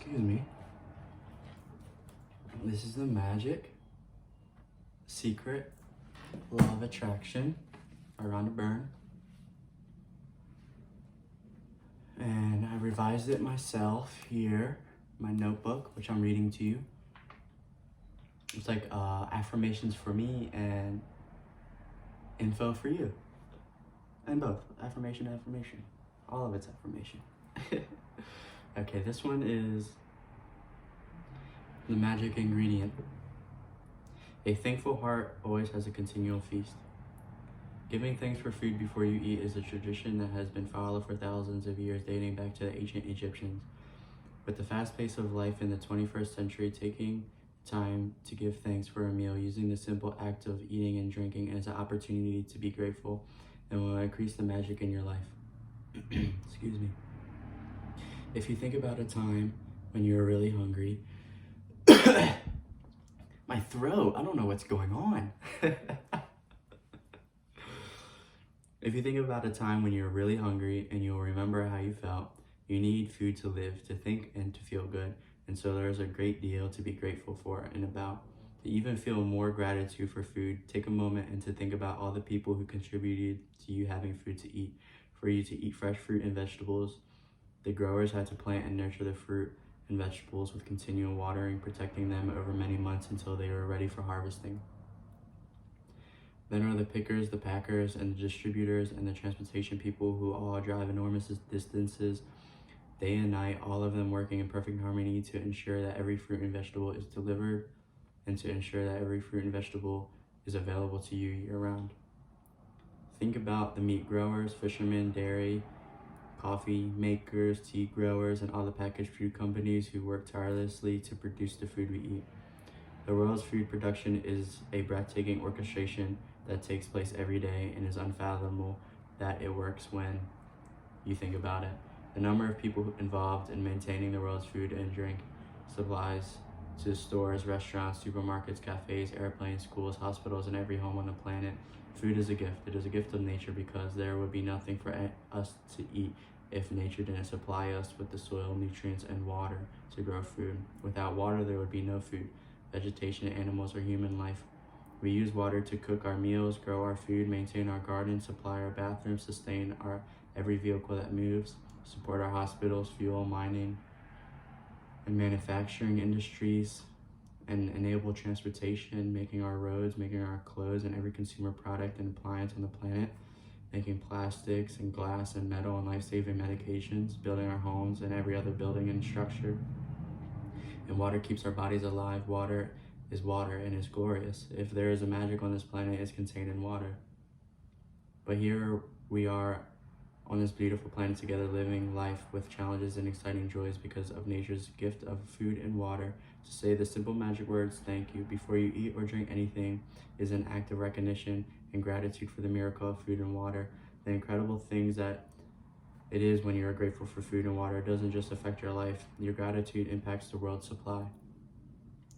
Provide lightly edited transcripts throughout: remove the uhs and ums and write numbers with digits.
Excuse me. This is the magic, secret, law of attraction by Rhonda Byrne. And I revised it myself here, my notebook, which I'm reading to you. It's like affirmations for me and info for you. And both, affirmation. All of it's affirmation. Okay, this one is the magic ingredient. A thankful heart always has a continual feast. Giving thanks for food before you eat is a tradition that has been followed for thousands of years, dating back to the ancient Egyptians. With the fast pace of life in the 21st century, taking time to give thanks for a meal, using the simple act of eating and drinking as an opportunity to be grateful, and will increase the magic in your life. Excuse me. If you think about a time when you were really hungry, my throat, I don't know what's going on. If you think about a time when you're really hungry and you'll remember how you felt, you need food to live, to think, and to feel good. And so there's a great deal to be grateful for and about. To even feel more gratitude for food, take a moment and to think about all the people who contributed to you having food to eat. For you to eat fresh fruit and vegetables, the growers had to plant and nurture the fruit and vegetables with continual watering, protecting them over many months until they were ready for harvesting. Then are the pickers, the packers, and the distributors, and the transportation people who all drive enormous distances, day and night, all of them working in perfect harmony to ensure that every fruit and vegetable is delivered, and to ensure that every fruit and vegetable is available to you year-round. Think about the meat growers, fishermen, dairy, coffee makers, tea growers, and all the packaged food companies who work tirelessly to produce the food we eat. The world's food production is a breathtaking orchestration that takes place every day and is unfathomable that it works when you think about it. The number of people involved in maintaining the world's food and drink supplies to stores, restaurants, supermarkets, cafes, airplanes, schools, hospitals, and every home on the planet. Food is a gift. It is a gift of nature because there would be nothing for us to eat if nature didn't supply us with the soil, nutrients, and water to grow food. Without water, there would be no food, vegetation, animals, or human life. We use water to cook our meals, grow our food, maintain our garden, supply our bathrooms, sustain our every vehicle that moves, support our hospitals, fuel, mining, and manufacturing industries, and enable transportation, making our roads, making our clothes, and every consumer product and appliance on the planet, making plastics and glass and metal and life-saving medications, building our homes and every other building and structure. And water keeps our bodies alive. Water is water and is glorious. If there is a magic on this planet, it's contained in water. But here we are on this beautiful planet together, living life with challenges and exciting joys because of nature's gift of food and water. To say the simple magic words, thank you, before you eat or drink anything is an act of recognition and gratitude for the miracle of food and water. The incredible things that it is when you are grateful for food and water. It doesn't just affect your life. Your gratitude impacts the world's supply.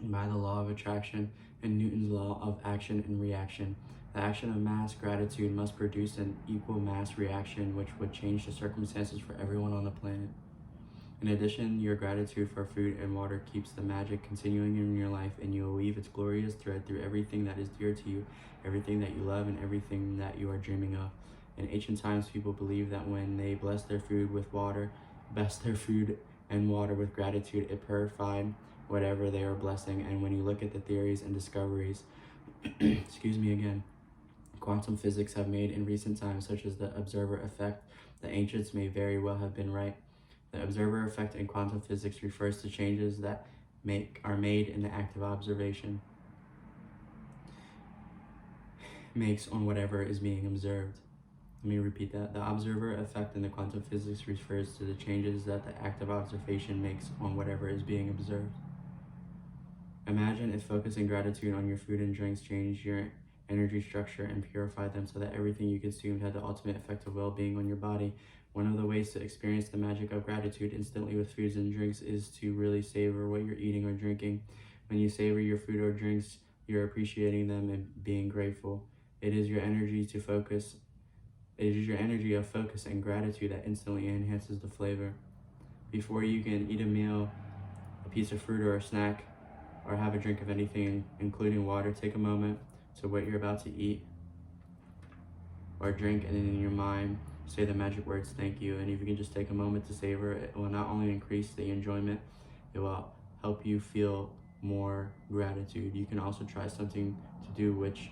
And by the law of attraction and Newton's law of action and reaction, the action of mass gratitude must produce an equal mass reaction, which would change the circumstances for everyone on the planet. In addition, your gratitude for food and water keeps the magic continuing in your life, and you will weave its glorious thread through everything that is dear to you, everything that you love, and everything that you are dreaming of. In ancient times, people believed that when they blessed their food with water, blessed their food and water with gratitude, it purified whatever they were blessing. And when you look at the theories and discoveries, excuse me again, quantum physics have made in recent times, such as the observer effect, the ancients may very well have been right. The observer effect in quantum physics refers to changes that are made in the act of observation makes on whatever is being observed. Let me repeat that. The observer effect in the quantum physics refers to the changes that the act of observation makes on whatever is being observed. Imagine if focusing gratitude on your food and drinks changed your energy structure and purified them so that everything you consumed had the ultimate effect of well-being on your body. One of the ways to experience the magic of gratitude instantly with foods and drinks is to really savor what you're eating or drinking. When you savor your food or drinks, you're appreciating them and being grateful. It is your energy of focus and gratitude that instantly enhances the flavor. Before you can eat a meal, a piece of fruit or a snack, or have a drink of anything, including water, take a moment to what you're about to eat or drink, and in your mind, say the magic words, thank you. And if you can just take a moment to savor, it will not only increase the enjoyment, it will help you feel more gratitude. You can also try something to do which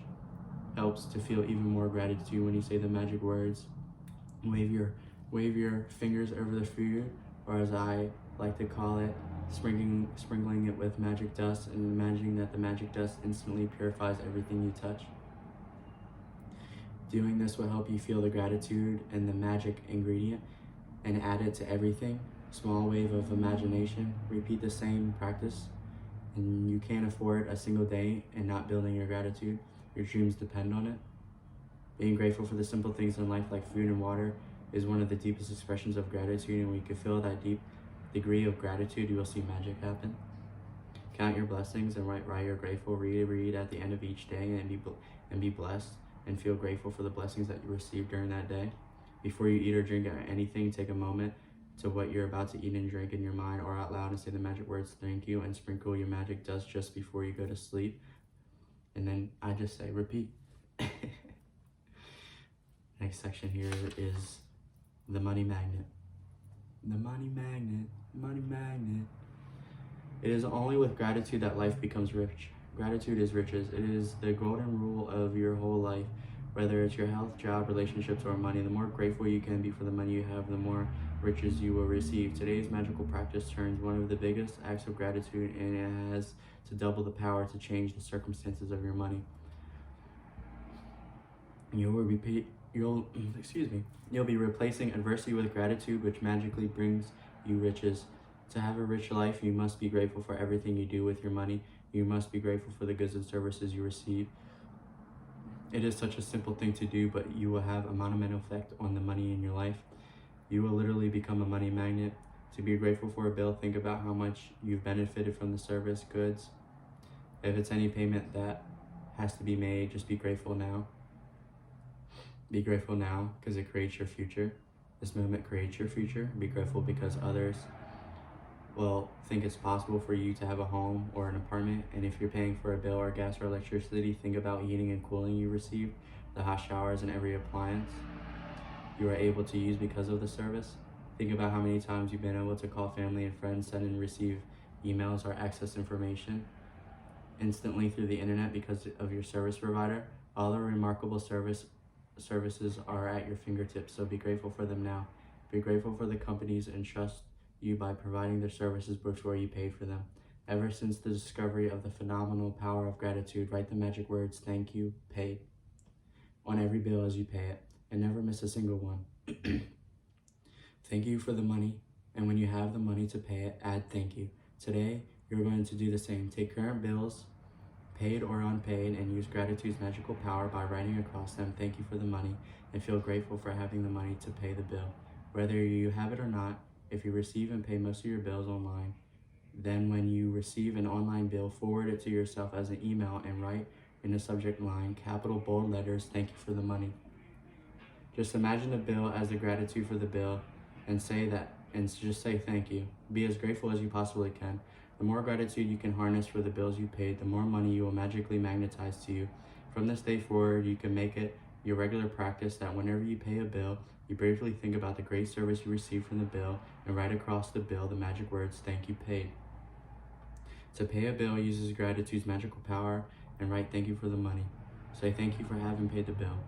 helps to feel even more gratitude when you say the magic words. Wave your fingers over the food, or as I like to call it, sprinkling it with magic dust, and imagining that the magic dust instantly purifies everything you touch. Doing this will help you feel the gratitude and the magic ingredient and add it to everything. Small wave of imagination. Repeat the same practice, and you can't afford a single day and not building your gratitude. Your dreams depend on it. Being grateful for the simple things in life like food and water is one of the deepest expressions of gratitude, and when you can feel that deep degree of gratitude, you will see magic happen. Count your blessings and write why you're grateful. Read at the end of each day and be blessed, and feel grateful for the blessings that you received during that day. Before you eat or drink anything, take a moment to what you're about to eat and drink in your mind or out loud and say the magic words, thank you, and sprinkle your magic dust just before you go to sleep. And then I just say, repeat. Next section here is the money magnet. The money magnet, money magnet. It is only with gratitude that life becomes rich. Gratitude is riches. It is the golden rule of your whole life. Whether it's your health, job, relationships, or money, the more grateful you can be for the money you have, the more riches you will receive. Today's magical practice turns one of the biggest acts of gratitude, and it has to double the power to change the circumstances of your money. You'll be replacing adversity with gratitude, which magically brings you riches. To have a rich life, you must be grateful for everything you do with your money. You must be grateful for the goods and services you receive. It is such a simple thing to do, but you will have a monumental effect on the money in your life. You will literally become a money magnet. To be grateful for a bill, think about how much you've benefited from the service, goods. If it's any payment that has to be made, just be grateful now. Be grateful now because it creates your future. This moment creates your future. Be grateful because others will think it's possible for you to have a home or an apartment. And if you're paying for a bill or gas or electricity, think about heating and cooling you receive, the hot showers and every appliance you are able to use because of the service. Think about how many times you've been able to call family and friends, send and receive emails, or access information instantly through the internet because of your service provider. All the remarkable services are at your fingertips, so be grateful for them now. Be grateful for the companies entrust you by providing their services before you pay for them. Ever since the discovery of the phenomenal power of gratitude, write the magic words, thank you, paid, on every bill as you pay it, and never miss a single one. Thank you for the money, and when you have the money to pay it, add thank you. Today, you're going to do the same. Take current bills, paid or unpaid, and use gratitude's magical power by writing across them, thank you for the money, and feel grateful for having the money to pay the bill. Whether you have it or not, if you receive and pay most of your bills online, then when you receive an online bill, forward it to yourself as an email and write in the subject line, capital bold letters, thank you for the money. Just imagine the bill as the gratitude for the bill and just say thank you. Be as grateful as you possibly can. The more gratitude you can harness for the bills you paid, the more money you will magically magnetize to you. From this day forward, you can make it your regular practice that whenever you pay a bill, you bravely think about the great service you received from the bill and write across the bill the magic words, thank you, paid. To pay a bill uses gratitude's magical power and write thank you for the money. Say thank you for having paid the bill.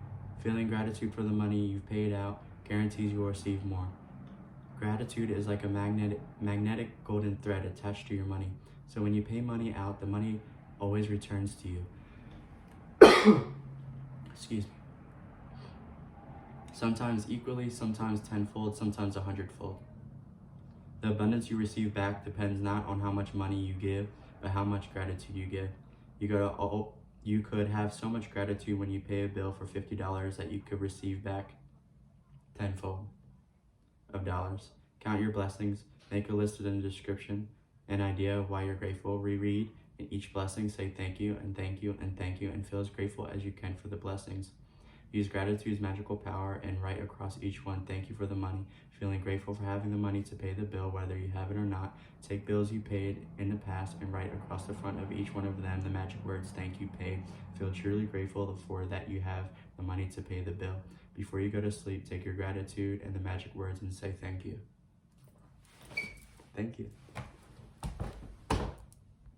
Feeling gratitude for the money you've paid out guarantees you will receive more. Gratitude is like a magnetic golden thread attached to your money. So when you pay money out, the money always returns to you. Excuse me. Sometimes equally, sometimes tenfold, sometimes 100-fold. The abundance you receive back depends not on how much money you give, but how much gratitude you give. You could have so much gratitude when you pay a bill for $50 that you could receive back tenfold of dollars. Count your blessings, make a list in the description, an idea of why you're grateful, reread in each blessing, say thank you and thank you and thank you, and feel as grateful as you can for the blessings. Use gratitude's magical power and write across each one, thank you for the money. Feeling grateful for having the money to pay the bill, whether you have it or not. Take bills you paid in the past and write across the front of each one of them the magic words, thank you paid. Feel truly grateful for that you have the money to pay the bill. Before you go to sleep, take your gratitude and the magic words and say thank you. Thank you.